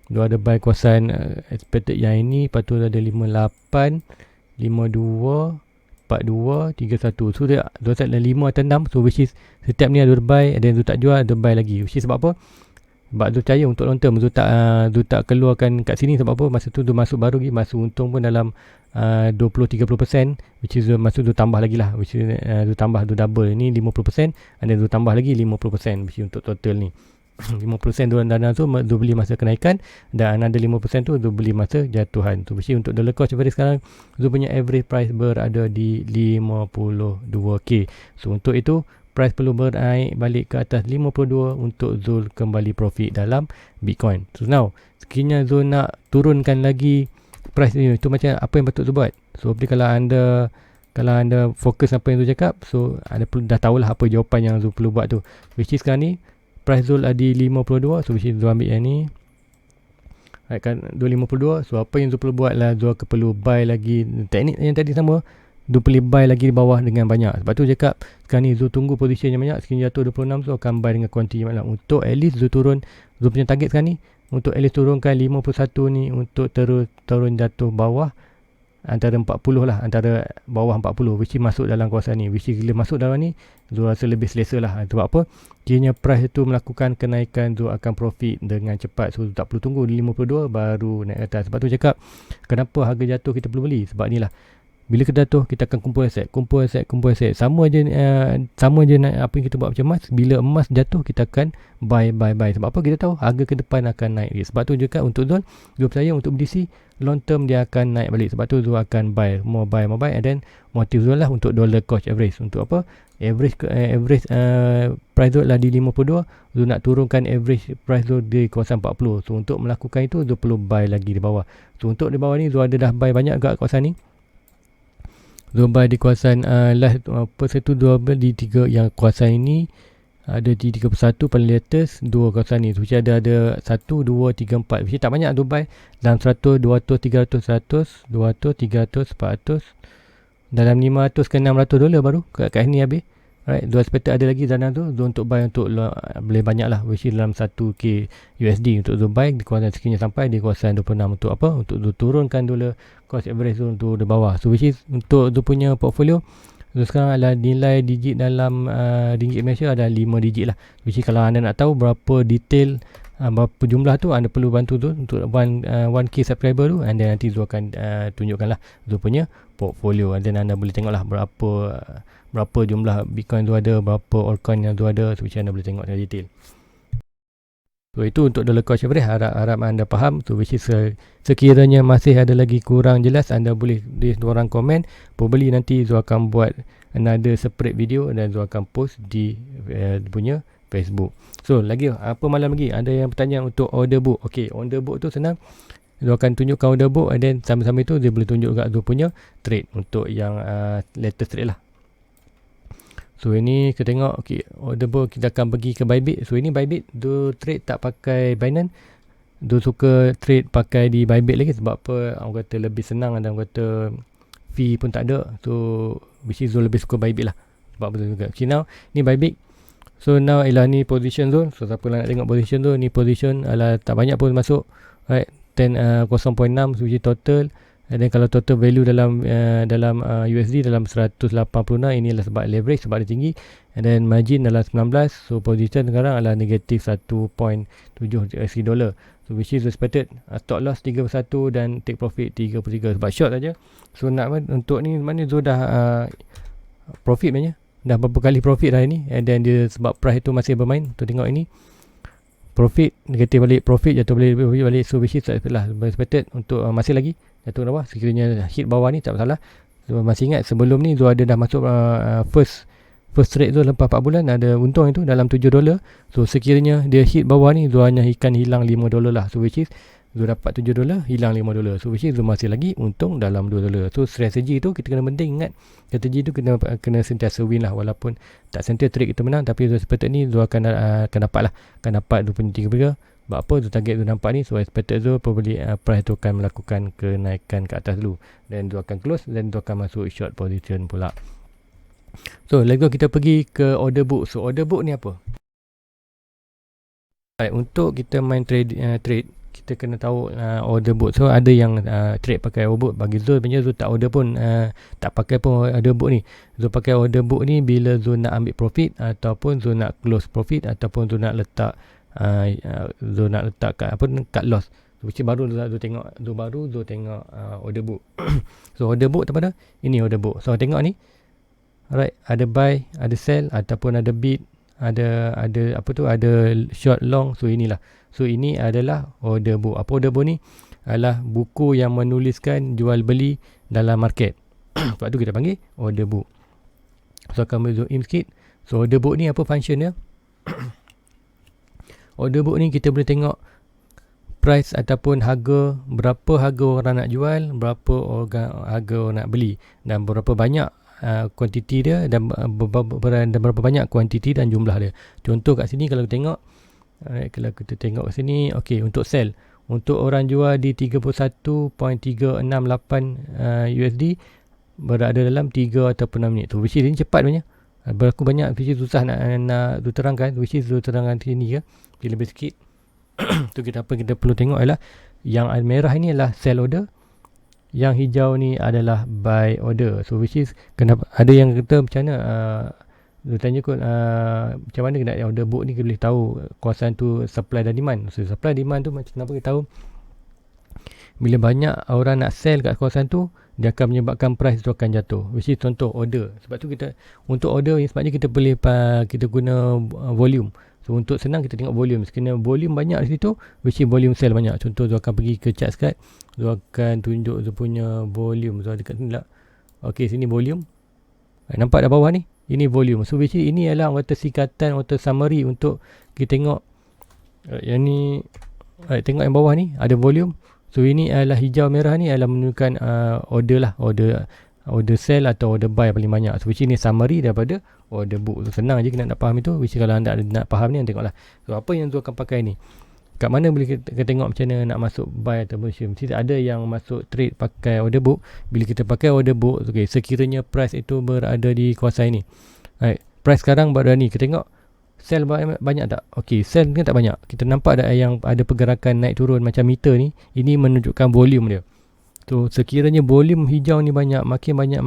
[SPEAKER 1] Zul ada buy kawasan expected yang ini, lepas tu ada 58, 52, 42, 31. So dia set 5 atau 6. So which is setiap ni ada buy, dan Zul tak jual, ada buy lagi. Which is sebab apa? Sebab Zul percaya untuk long term. Zul tak keluarkan kat sini. Sebab apa? Masa tu Zul masuk baru lagi, masuk untung pun dalam 20-30%, which is masuk Zul tambah lagi lah, which is Zul tambah, Zul double. Ni 50%, and then Zul tambah lagi 50%, which is untuk total ni 50% Zul dana tu Zul beli masa kenaikan, dan ada 5% tu Zul beli masa jatuhan. So which is untuk dollar cost average sekarang Zul punya average price berada di 52k. So untuk itu price perlu bernaik balik ke atas 52 untuk Zul kembali profit dalam Bitcoin. So now sekiranya Zul nak turunkan lagi price ni, itu macam apa yang patut Zul buat. So kalau anda fokus apa yang Zul cakap, so anda dah tahulah apa jawapan yang Zul perlu buat tu. Which is sekarang ni price Zul ada 52, so which is Zul ambil yang ni. Right, kan 252. So apa yang Zul perlu buat lah, Zul perlu buy lagi. Teknik yang tadi sama, Zul perlu buy lagi di bawah dengan banyak. Sebab tu cakap sekarang ni Zul tunggu position yang banyak. Sekiranya jatuh 26, so akan buy dengan kuantiti yang banyak. Untuk at least Zul turun, Zul punya target sekarang ni untuk at least turunkan 51 ni, untuk terus turun jatuh bawah antara 40 lah, antara bawah 40, which is masuk dalam kawasan ni. Which is bila masuk dalam ni, Zul rasa lebih selesa lah. Sebab apa? Kiranya price itu melakukan kenaikan, Zul akan profit dengan cepat. So tak perlu tunggu 52 baru naik atas. Sebab tu cakap kenapa harga jatuh kita perlu beli. Sebab ni lah, bila kita jatuh, kita akan kumpul aset. Sama je apa yang kita buat macam emas. Bila emas jatuh, kita akan buy. Sebab apa? Kita tahu harga ke depan akan naik. Sebab tu juga untuk Zul percaya untuk BTC long term dia akan naik balik. Sebab tu Zul akan buy, more buy. And then motif Zul lah untuk dollar cost average. Untuk apa? Average price Zul lah di 52. Zul nak turunkan average price Zul di kawasan 40. So untuk melakukan itu, Zul perlu buy lagi di bawah. So untuk di bawah ni, Zul ada dah buy banyak kat kawasan ni. Zul buy di kawasan satu dua di tiga, yang kawasan ini ada di 31 paling latest, dua kawasan ni. So ada 1, 2, 3, 4. Which tak banyak Zul buy dalam 100, 200, 300, 100, 200, 300, 400, dalam 500 ke 600 dolar baru kat sini habis. Right, Zul expect ada lagi dana tu Zul untuk buy untuk boleh banyak lah, which is dalam 1k USD untuk Zul buy di kawasan sekiranya sampai di kawasan 26. Untuk apa? Untuk Zul turunkan dolar cost average Zul untuk di bawah. So which is untuk Zul punya portfolio, Zul sekarang adalah nilai digit dalam ringgit Malaysia ada 5 digit lah. Which is kalau anda nak tahu berapa detail, berapa jumlah tu, anda perlu bantu Zul untuk 1k subscriber tu, and then nanti Zul akan tunjukkan lah Zul punya portfolio, and then anda boleh tengok lah berapa jumlah Bitcoin tu ada, berapa altcoin yang tu ada. So which anda boleh tengok secara detail. So itu untuk dollar cost average. Harap anda faham. So which is sekiranya masih ada lagi kurang jelas, anda boleh tulis orang komen pembeli. Nanti Zul akan buat another separate video dan Zul akan post di punya Facebook. So lagi apa malam lagi ada yang bertanya untuk order book. Okay, order book tu senang. Zul akan tunjukkan order book, and then sama-sama itu dia boleh tunjuk juga Zul punya trade untuk yang latest trade lah. So ini kita tengok, okay, order book kita akan pergi ke Bybit. So ini Bybit, Zul trade tak pakai Binance. Zul suka trade pakai di Bybit lagi. Sebab apa? Orang kata lebih senang, dan orang kata fee pun tak ada. So which is Zul lebih suka Bybit lah. Sebab betul juga. Okay, now ni Bybit. So now ialah ni position Zul. So siapa nak tengok position tu, ni position adalah tak banyak pun masuk. Right, 0.6 which is total. And then kalau total value dalam USD dalam 186, ini adalah sebab leverage, sebab dia tinggi. And then margin dalam 19. So position sekarang adalah negatif 1.7 USD dollar. So which is expected stop loss 31 dan take profit 33 sebab short saja. So nak untuk ni mana Zul dah profit banyak. Dah berapa kali profit dah ini. And then dia sebab price itu masih bermain. Tu tengok ini. Profit negatif balik, profit jatuh balik. So which is expected untuk masih lagi jatuh bawah. Sekiranya hit bawah ni tak masalah. So, masih ingat sebelum ni Zul ada dah masuk first trade tu lepas 4 bulan ada untung itu dalam 7 dolar. So sekiranya dia hit bawah ni, Zul hanya ikan hilang 5 dolar lah. So which is Zul dapat 7 dolar, hilang 5 dolar. So which is Zul masih lagi untung dalam 2 dolar. So strategi tu kita kena penting ingat. Strategi tu kena sentiasa win lah. Walaupun tak sentiasa trade kita menang, tapi Zul seperti ni Zul akan dapat lah. Akan dapat 23. Sebab apa? Zul target Zul nampak ni. So expected Zul pembeli price tu akan melakukan kenaikan ke atas dulu. Dan Zul akan close, dan Zul akan masuk short position pula. So let's go, kita pergi ke order book. So order book ni apa? Right, untuk kita main trade, kita kena tahu order book. So ada yang trade pakai order book. Bagi Zul sebenarnya Zul tak order pun, tak pakai pun order book ni. Zul pakai order book ni bila Zul nak ambil profit, ataupun Zul nak close profit, ataupun Zul nak letak cut loss. So baru Zul tengok order book. So order book apa dah? Ini order book. So tengok ni. Alright, ada buy, ada sell, ataupun ada bid, ada short long. So inilah. So ini adalah order book. Apa order book ni? Adalah buku yang menuliskan jual beli dalam market. Sebab tu kita panggil order book. So akan zoom in sikit. So order book ni apa function dia? Order book ni kita boleh tengok price ataupun harga, berapa harga orang nak jual, berapa harga orang nak beli, dan berapa banyak kuantiti dia, dan berapa banyak kuantiti dan jumlah dia. Contoh kat sini kalau kita tengok, kalau kita tengok kat sini, okey, untuk sell, untuk orang jual di 31.368 USD berada dalam 3 ataupun 6 minit tu, which is ini cepat punya. Berlaku banyak which is susah nak terangkan, which is terangkan sini ke, lebih sikit. Tu kita perlu tengok adalah yang merah ini adalah sell order, yang hijau ni adalah buy order. So which is kenapa ada yang kata macam mana, dia tanya kot macam mana nak order book ni kita boleh tahu kawasan tu supply dan demand. So supply demand tu macam kenapa kita tahu, bila banyak orang nak sell kat kawasan tu, dia akan menyebabkan price tu akan jatuh. Which is contoh order. Sebab tu kita untuk order ni sebabnya kita boleh kita guna volume. So untuk senang kita tengok volume. Sekiranya volume banyak di situ, which is volume sell banyak. Contoh tu akan pergi ke chart card, tu akan tunjuk tu punya volume. So dekat sini lah. Okey, sini volume. Nampak dah bawah ni? Ini volume. So which is ini adalah orang kata singkatan atau summary untuk kita tengok. Yang ni tengok yang bawah ni ada volume. So ini adalah hijau merah ni adalah menunjukkan order lah, order sell atau order buy paling banyak. So which ini summary daripada order book. So senang je kita nak faham itu. Which kalau anda nak faham ni, tengoklah. So apa yang tu akan pakai ni, kat mana boleh kita tengok macam mana nak masuk buy atau sell. Mesti ada yang masuk trade pakai order book. Bila kita pakai order book, okay, sekiranya price itu berada di kawasan ini, right, price sekarang berada ni, kita tengok sell banyak tak? Okey, sell ni tak banyak. Kita nampak ada yang ada pergerakan naik turun macam meter ni. Ini menunjukkan volume dia. So sekiranya volume hijau ni banyak, makin banyak,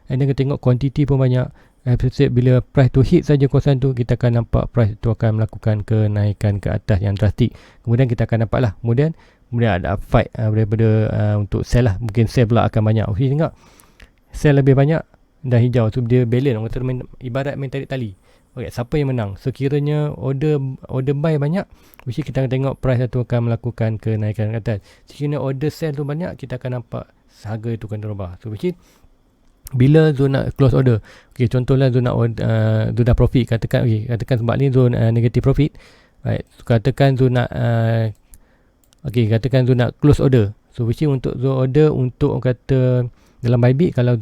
[SPEAKER 1] and then kita tengok quantity pun banyak. Bila price tu hit saja kawasan tu, kita akan nampak price tu akan melakukan kenaikan ke atas yang drastik. Kemudian kita akan nampak lah, kemudian ada fight daripada untuk sell lah. Mungkin sell pula akan banyak. Okey, tengok sell lebih banyak dan hijau. So dia balance. Orang kata ibarat main tarik tali. Okay, siapa yang menang? Sekiranya order buy banyak, mesti kita akan tengok price tu akan melakukan kenaikan ke atas. Sekiranya order sell tu banyak, kita akan nampak harga itu akan berubah. So mesti bila zona close order, okay, contohlah zona profit, katakan sebab ni zona negative profit, right, katakan zona katakan zona close order. So mesti untuk zona order, untuk orang kata dalam Bybit, kalau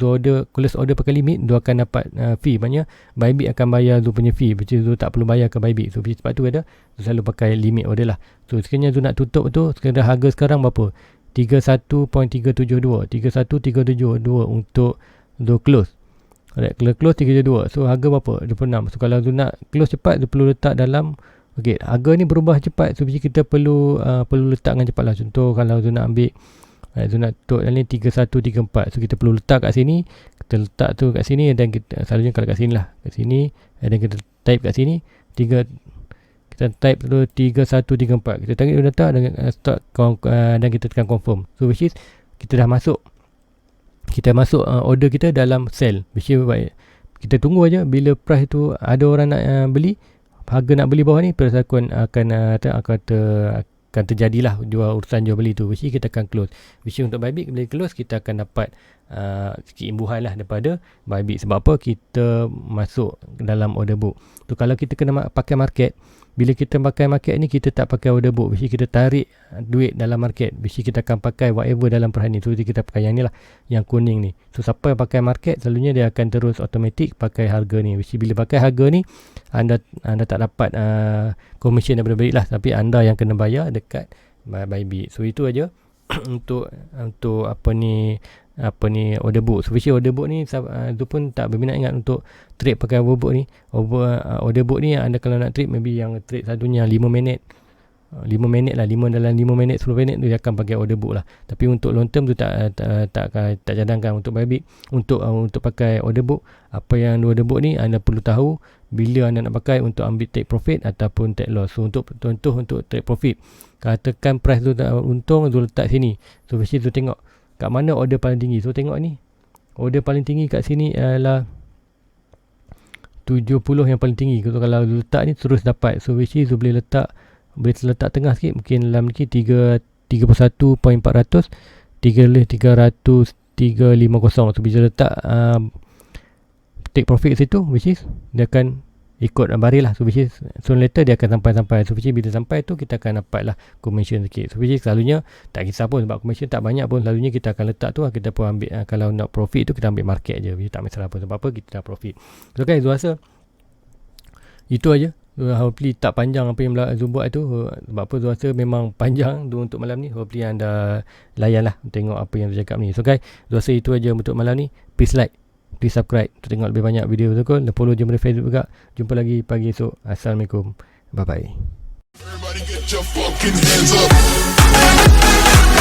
[SPEAKER 1] close order pakai limit, dia akan dapat fee. Maksudnya Bybit akan bayar Zul punya fee, macam Zul tak perlu bayar ke Bybit. So sebab tu Zul selalu pakai limit order lah. So sekiranya Zul nak tutup tu, sekiranya harga sekarang berapa? 31.372 untuk Zul close. Alright, kalau close 372, so harga berapa? 26. So kalau Zul nak close cepat, Zul perlu letak dalam, okay, harga ni berubah cepat. So kita perlu letak dengan cepat lah. Contoh kalau Zul nak ambil, Zul nak tutup ni 3134. So kita perlu letak kat sini. Kita letak tu kat sini, dan kita selalunya kalau kat sini lah, kat sini, dan kita type kat sini kita type tu 3134. Kita tarik data dan kita tekan confirm. So which is kita dah masuk order kita dalam sell. Which is baik. Kita tunggu aja bila price tu ada orang nak beli, harga nak beli bawah ni, price akan terjadilah urusan jual beli tu. Which kita akan close. Which untuk Bybit, bila close kita akan dapat sikit imbuhan lah daripada Bybit. Sebab apa? Kita masuk dalam order book tu. Kalau kita kena pakai market, bila kita pakai market ni, kita tak pakai order book. Which kita tarik duit dalam market. Which kita akan pakai whatever dalam perhari ni. So kita pakai yang ni lah, yang kuning ni. So siapa yang pakai market, selalunya dia akan terus automatic pakai harga ni. Which bila pakai harga ni, anda tak dapat commission daripada Bybit lah, tapi anda yang kena bayar dekat Bybit. So itu aja untuk apa ni order book. So order book ni tu pun tak berminat ingat untuk trade pakai order book ni. Order book ni anda kalau nak trade, maybe yang trade satunya 5 minit lah, 5 dalam 5 minit 10 minit tu dia akan pakai order book lah. Tapi untuk long term tu tak cadangkan untuk Bybit untuk pakai order book. Apa yang order book ni anda perlu tahu bila anda nak pakai untuk ambil take profit ataupun take loss. So untuk contoh untuk take profit, katakan price tu untung, tu letak sini. So mesti tu tengok kat mana order paling tinggi. So tengok ni, order paling tinggi kat sini adalah 70 yang paling tinggi. So kalau letak ni terus dapat. So which is boleh letak tengah sikit, mungkin dalam ni 31.400 350. So bila letak take profit ke situ, which is dia akan ikut baris lah. So which is soon later dia akan sampai. So which is bila sampai tu kita akan dapat lah commission sikit. So which is selalunya tak kisah pun sebab commission tak banyak pun, selalunya kita akan letak tu lah, kita pun ambil kalau nak profit tu kita ambil market je, which tak masalah pun. Sebab apa, kita dah profit. So guys, rasa itu aja. Hopefully tak panjang apa yang Zoom buat tu. Sebab apa, rasa memang panjang untuk malam ni. Hopefully anda layan lah tengok apa yang saya cakap ni. So guys, rasa itu aja untuk malam ni. Please like, please subscribe untuk tengok lebih banyak video betul. Dan follow je di Facebook juga. Jumpa lagi pagi esok. Assalamualaikum. Bye bye. Everybody get your fucking hands up.